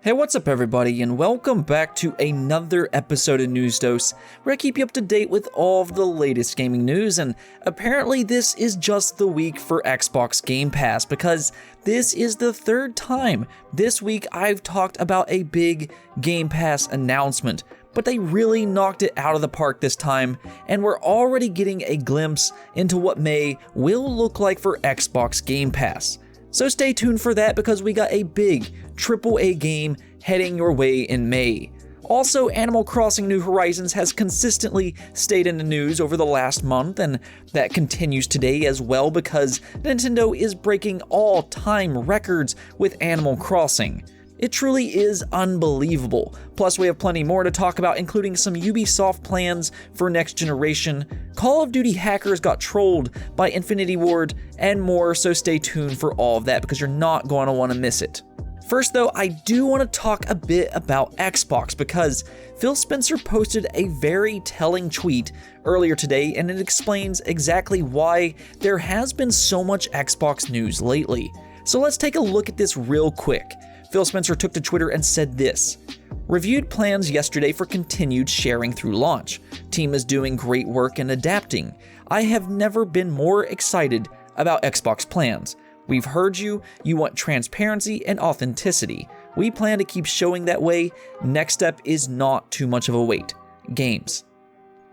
Hey, what's up everybody, and welcome back to another episode of News Dose, where I keep you up to date with all of the latest gaming news, and apparently this is just the week for Xbox Game Pass, because this is the third time this week I've talked about a big Game Pass announcement, but they really knocked it out of the park this time, and we're already getting a glimpse into what will look like for Xbox Game Pass. So stay tuned for that because we got a big AAA game heading your way in May. Also, Animal Crossing New Horizons has consistently stayed in the news over the last month, and that continues today as well because Nintendo is breaking all-time records with Animal Crossing. It truly is unbelievable. Plus, we have plenty more to talk about, including some Ubisoft plans for next generation. Call of Duty hackers got trolled by Infinity Ward and more, so stay tuned for all of that because you're not going to want to miss it. First though, I do want to talk a bit about Xbox because Phil Spencer posted a very telling tweet earlier today, and it explains exactly why there has been so much Xbox news lately. So let's take a look at this real quick. Phil Spencer took to Twitter and said this: "Reviewed plans yesterday for continued sharing through launch. Team is doing great work and adapting. I have never been more excited about Xbox plans. We've heard you want transparency and authenticity. We plan to keep showing that way. Next step is not too much of a wait. Games."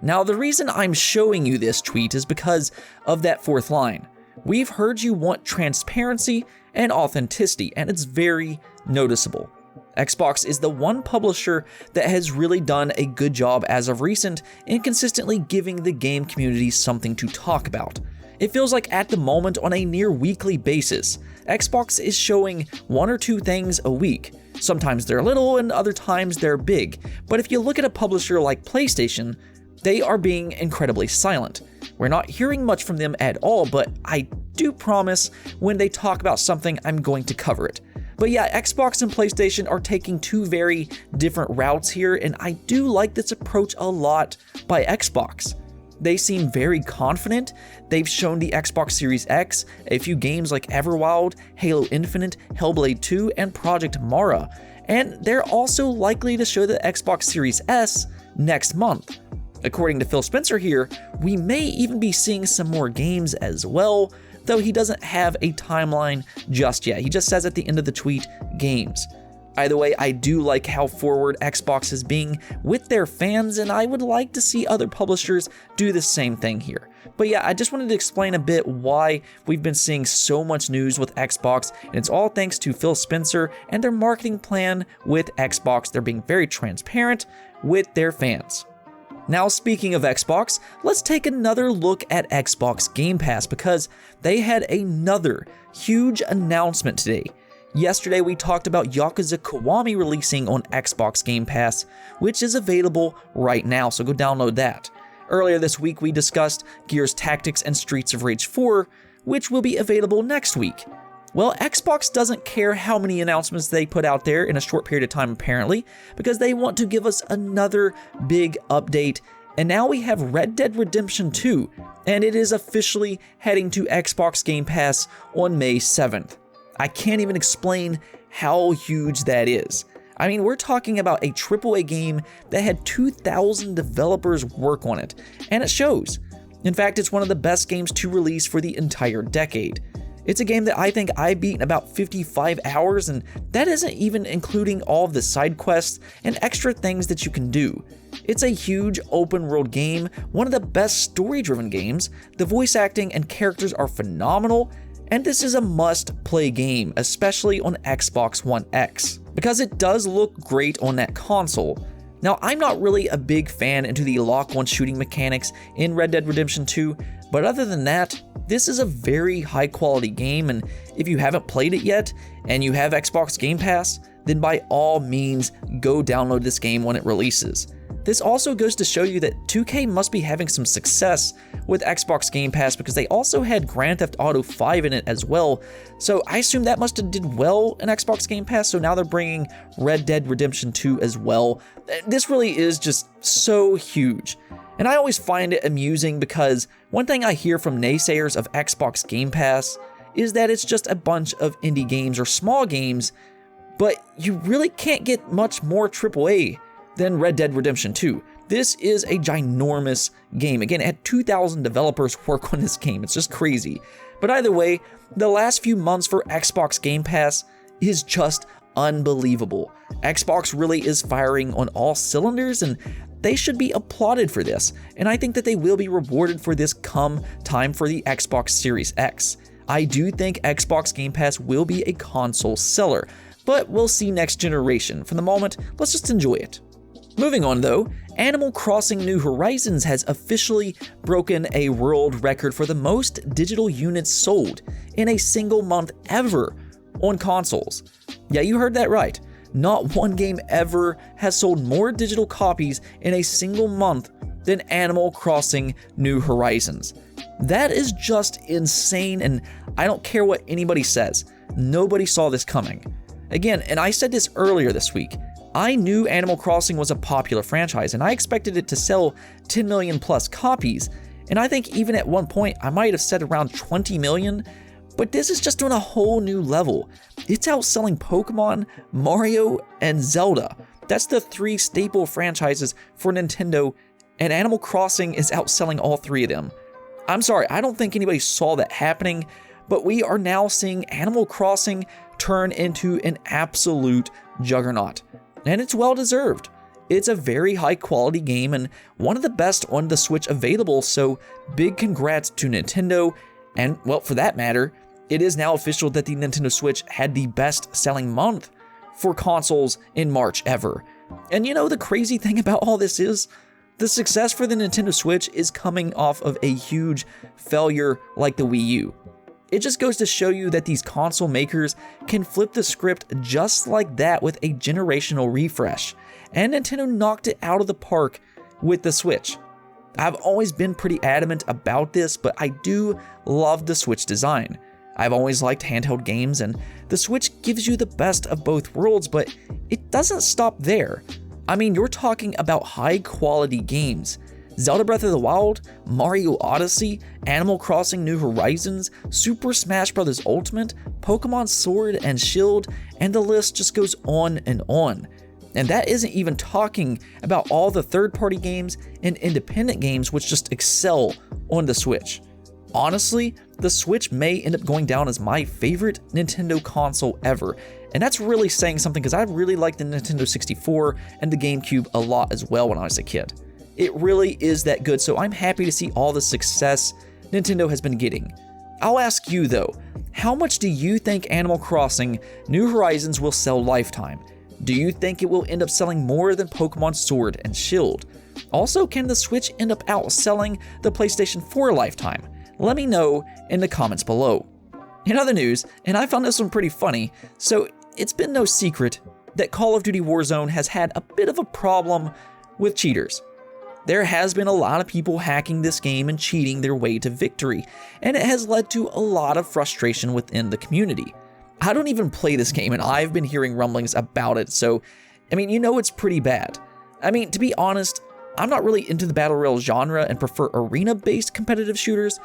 Now, the reason I'm showing you this tweet is because of that fourth line. We've heard you want transparency and authenticity, and it's very noticeable. Xbox is the one publisher that has really done a good job as of recent in consistently giving the game community something to talk about. It feels like at the moment, on a near weekly basis, Xbox is showing one or two things a week. Sometimes they're little and other times they're big, but if you look at a publisher like PlayStation, they are being incredibly silent. We're not hearing much from them at all, but I do promise when they talk about something, I'm going to cover it. But yeah, Xbox and PlayStation are taking two very different routes here, and I do like this approach a lot by Xbox. They seem very confident. They've shown the Xbox Series X a few games like Everwild, Halo Infinite, Hellblade 2, and Project Mara, and they're also likely to show the Xbox Series S next month. According to Phil Spencer here, we may even be seeing some more games as well, though he doesn't have a timeline just yet. He just says at the end of the tweet, games. Either way, I do like how forward Xbox is being with their fans, and I would like to see other publishers do the same thing here. But yeah, I just wanted to explain a bit why we've been seeing so much news with Xbox, and it's all thanks to Phil Spencer and their marketing plan with Xbox. They're being very transparent with their fans. Now, speaking of Xbox, let's take another look at Xbox Game Pass because they had another huge announcement today. Yesterday, we talked about Yakuza Kiwami releasing on Xbox Game Pass, which is available right now, so go download that. Earlier this week, we discussed Gears Tactics and Streets of Rage 4, which will be available next week. Well, Xbox doesn't care how many announcements they put out there in a short period of time, apparently, because they want to give us another big update. And now we have Red Dead Redemption 2, and it is officially heading to Xbox Game Pass on May 7th. I can't even explain how huge that is. I mean, we're talking about a AAA game that had 2,000 developers work on it, and it shows. In fact, it's one of the best games to release for the entire decade. It's a game that I think I beat in about 55 hours, and that isn't even including all of the side quests and extra things that you can do. It's a huge open world game, one of the best story-driven games. The voice acting and characters are phenomenal, and this is a must-play game, especially on Xbox One X, because it does look great on that console. Now, I'm not really a big fan into the lock-on shooting mechanics in Red Dead Redemption 2, but other than that, this is a very high-quality game, and if you haven't played it yet, and you have Xbox Game Pass, then by all means, go download this game when it releases. This also goes to show you that 2K must be having some success with Xbox Game Pass because they also had Grand Theft Auto 5 in it as well, so I assume that must have did well in Xbox Game Pass, so now they're bringing Red Dead Redemption 2 as well. This really is just so huge. And I always find it amusing because one thing I hear from naysayers of Xbox Game Pass is that it's just a bunch of indie games or small games, but you really can't get much more AAA than Red Dead Redemption 2. This is a ginormous game. Again, it had 2,000 developers work on this game. It's just crazy. But either way, the last few months for Xbox Game Pass is just unbelievable. Xbox really is firing on all cylinders, and they should be applauded for this. And I think that they will be rewarded for this come time for the Xbox Series X. I do think Xbox Game Pass will be a console seller, but we'll see next generation. For the moment, let's just enjoy it. Moving on though, Animal Crossing New Horizons has officially broken a world record for the most digital units sold in a single month ever on consoles. Yeah, you heard that right. Not one game ever has sold more digital copies in a single month than Animal Crossing New Horizons. That is just insane, and I don't care what anybody says. Nobody saw this coming. Again, and I said this earlier this week, I knew Animal Crossing was a popular franchise, and I expected it to sell 10 million plus copies, and I think even at one point I might have said around 20 million, but this is just on a whole new level. It's outselling Pokemon, Mario, and Zelda. That's the three staple franchises for Nintendo, and Animal Crossing is outselling all three of them. I'm sorry, I don't think anybody saw that happening, but we are now seeing Animal Crossing turn into an absolute juggernaut. And it's well deserved. It's a very high quality game and one of the best on the Switch available, so big congrats to Nintendo. And well, for that matter, it is now official that the Nintendo Switch had the best selling month for consoles in March ever. And you know, the crazy thing about all this is, the success for the Nintendo Switch is coming off of a huge failure like the Wii U. It just goes to show you that these console makers can flip the script just like that with a generational refresh. And Nintendo knocked it out of the park with the Switch. I've always been pretty adamant about this, but I do love the Switch design. I've always liked handheld games, and the Switch gives you the best of both worlds, but it doesn't stop there. I mean, you're talking about high quality games. Zelda Breath of the Wild, Mario Odyssey, Animal Crossing New Horizons, Super Smash Bros. Ultimate, Pokemon Sword and Shield, and the list just goes on and on. And that isn't even talking about all the third-party games and independent games which just excel on the Switch. Honestly, the Switch may end up going down as my favorite Nintendo console ever, and that's really saying something because I really liked the Nintendo 64 and the GameCube a lot as well when I was a kid. It really is that good, so I'm happy to see all the success Nintendo has been getting. I'll ask you though, how much do you think Animal Crossing New Horizons will sell lifetime? Do you think it will end up selling more than Pokemon Sword and Shield? Also, can the Switch end up outselling the PlayStation 4 lifetime? Let me know in the comments below. In other news, and I found this one pretty funny, so it's been no secret that Call of Duty Warzone has had a bit of a problem with cheaters. There has been a lot of people hacking this game and cheating their way to victory, and it has led to a lot of frustration within the community. I don't even play this game, and I've been hearing rumblings about it, so, I mean, you know it's pretty bad. I mean, to be honest, I'm not really into the Battle Royale genre and prefer arena-based competitive shooters,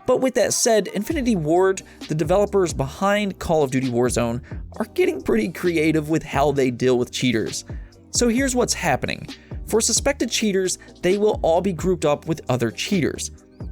but with that said, Infinity Ward, the developers behind Call of Duty Warzone, are getting pretty creative with how they deal with cheaters. So here's what's happening. For suspected cheaters, they will all be grouped up with other cheaters.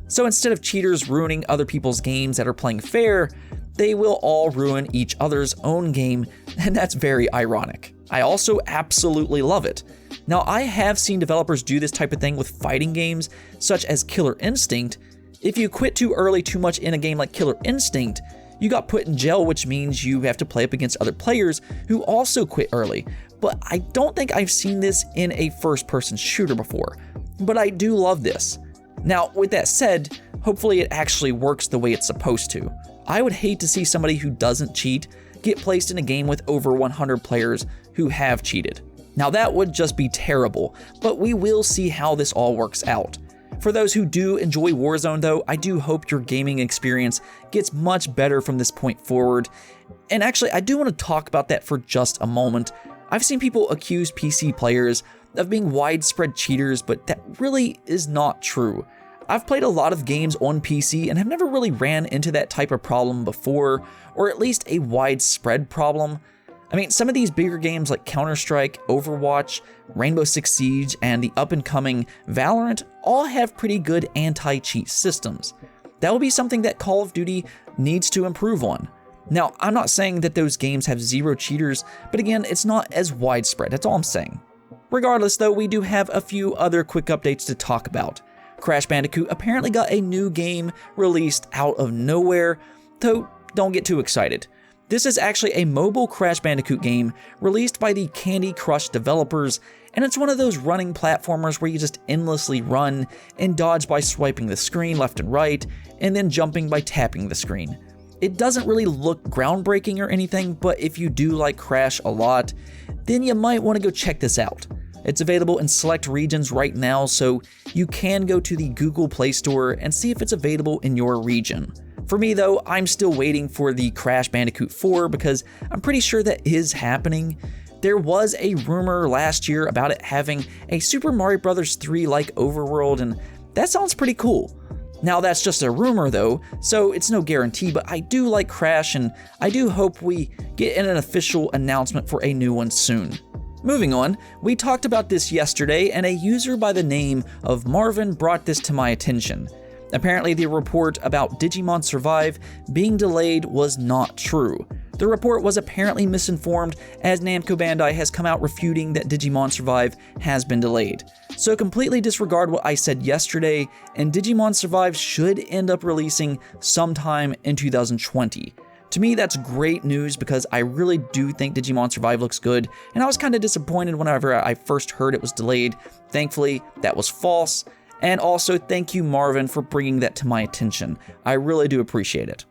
So instead of cheaters ruining other people's games that are playing fair, they will all ruin each other's own game, and that's very ironic. I also absolutely love it. Now, I have seen developers do this type of thing with fighting games, such as Killer Instinct. If you quit too early too much in a game like Killer Instinct, you got put in jail, which means you have to play up against other players who also quit early. But I don't think I've seen this in a first-person shooter before. But I do love this. Now, with that said, hopefully it actually works the way it's supposed to. I would hate to see somebody who doesn't cheat get placed in a game with over 100 players who have cheated. Now that would just be terrible, but we will see how this all works out. For those who do enjoy Warzone though, I do hope your gaming experience gets much better from this point forward. And actually, I do want to talk about that for just a moment. I've seen people accuse PC players of being widespread cheaters, but that really is not true. I've played a lot of games on PC and have never really ran into that type of problem before, or at least a widespread problem. I mean, some of these bigger games like Counter-Strike, Overwatch, Rainbow Six Siege, and the up-and-coming Valorant all have pretty good anti-cheat systems. That will be something that Call of Duty needs to improve on. Now, I'm not saying that those games have zero cheaters, but again, it's not as widespread, that's all I'm saying. Regardless though, we do have a few other quick updates to talk about. Crash Bandicoot apparently got a new game released out of nowhere, though don't get too excited. This is actually a mobile Crash Bandicoot game released by the Candy Crush developers, and it's one of those running platformers where you just endlessly run and dodge by swiping the screen left and right, and then jumping by tapping the screen. It doesn't really look groundbreaking or anything, but if you do like Crash a lot, then you might want to go check this out. It's available in select regions right now, so you can go to the Google Play Store and see if it's available in your region. For me though, I'm still waiting for the Crash Bandicoot 4 because I'm pretty sure that is happening. There was a rumor last year about it having a Super Mario Bros. 3-like overworld, and that sounds pretty cool. Now that's just a rumor though, so it's no guarantee, but I do like Crash and I do hope we get an official announcement for a new one soon. Moving on, we talked about this yesterday and a user by the name of Marvin brought this to my attention. Apparently the report about Digimon Survive being delayed was not true. The report was apparently misinformed as Namco Bandai has come out refuting that Digimon Survive has been delayed. So completely disregard what I said yesterday, and Digimon Survive should end up releasing sometime in 2020. To me, that's great news because I really do think Digimon Survive looks good, and I was kind of disappointed whenever I first heard it was delayed. Thankfully, that was false, and also thank you Marvin for bringing that to my attention. I really do appreciate it.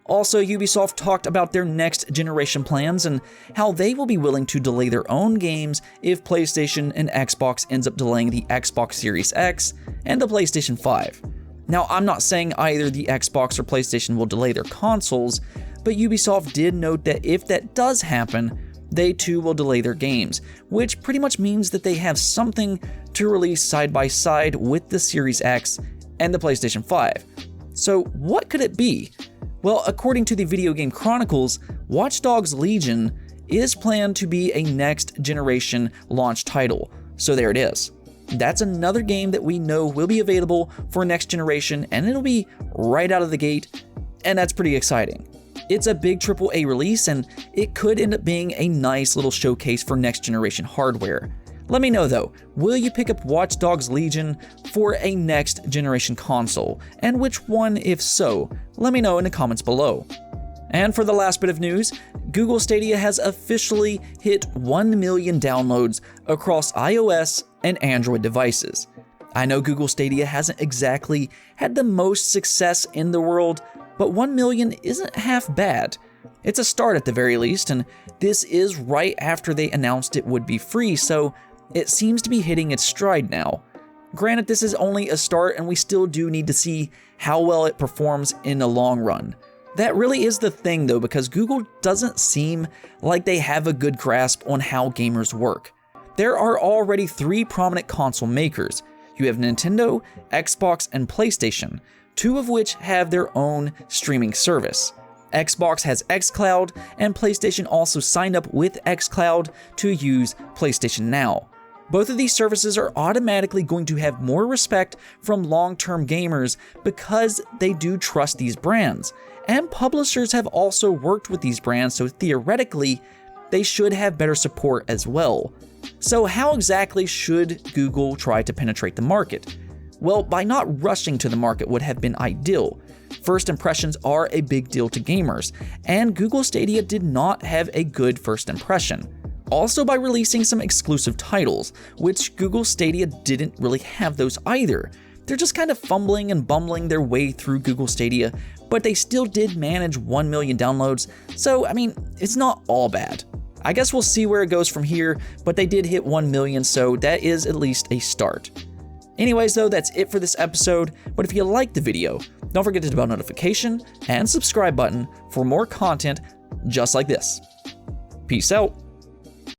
Also, Ubisoft talked about their next generation plans and how they will be willing to delay their own games if PlayStation and Xbox ends up delaying the Xbox Series X and the PlayStation 5. Now, I'm not saying either the Xbox or PlayStation will delay their consoles, but Ubisoft did note that if that does happen, they too will delay their games, which pretty much means that they have something to release side by side with the Series X and the PlayStation 5. So what could it be? Well, according to the Video Game Chronicles, Watch Dogs Legion is planned to be a next generation launch title, so there it is. That's another game that we know will be available for next generation, and it'll be right out of the gate, and that's pretty exciting. It's a big AAA release, and it could end up being a nice little showcase for next generation hardware. Let me know though, will you pick up Watch Dogs Legion for a next generation console? And which one if so? Let me know in the comments below. And for the last bit of news, Google Stadia has officially hit 1 million downloads across iOS and Android devices. I know Google Stadia hasn't exactly had the most success in the world, but 1 million isn't half bad. It's a start at the very least, and this is right after they announced it would be free, so it seems to be hitting its stride now. Granted, this is only a start and we still do need to see how well it performs in the long run. That really is the thing though, because Google doesn't seem like they have a good grasp on how gamers work. There are already 3 prominent console makers. You have Nintendo, Xbox, and PlayStation, 2 of which have their own streaming service. Xbox has xCloud, and PlayStation also signed up with xCloud to use PlayStation Now. Both of these services are automatically going to have more respect from long-term gamers because they do trust these brands. And publishers have also worked with these brands, so theoretically, they should have better support as well. So how exactly should Google try to penetrate the market? Well, by not rushing to the market would have been ideal. First impressions are a big deal to gamers, and Google Stadia did not have a good first impression. Also by releasing some exclusive titles, which Google Stadia didn't really have those either. They're just kind of fumbling and bumbling their way through Google Stadia, but they still did manage 1 million downloads, so I mean, it's not all bad. I guess we'll see where it goes from here, but they did hit 1 million, so that is at least a start. Anyways though, that's it for this episode, but if you liked the video, don't forget to hit the bell notification and subscribe button for more content just like this. Peace out.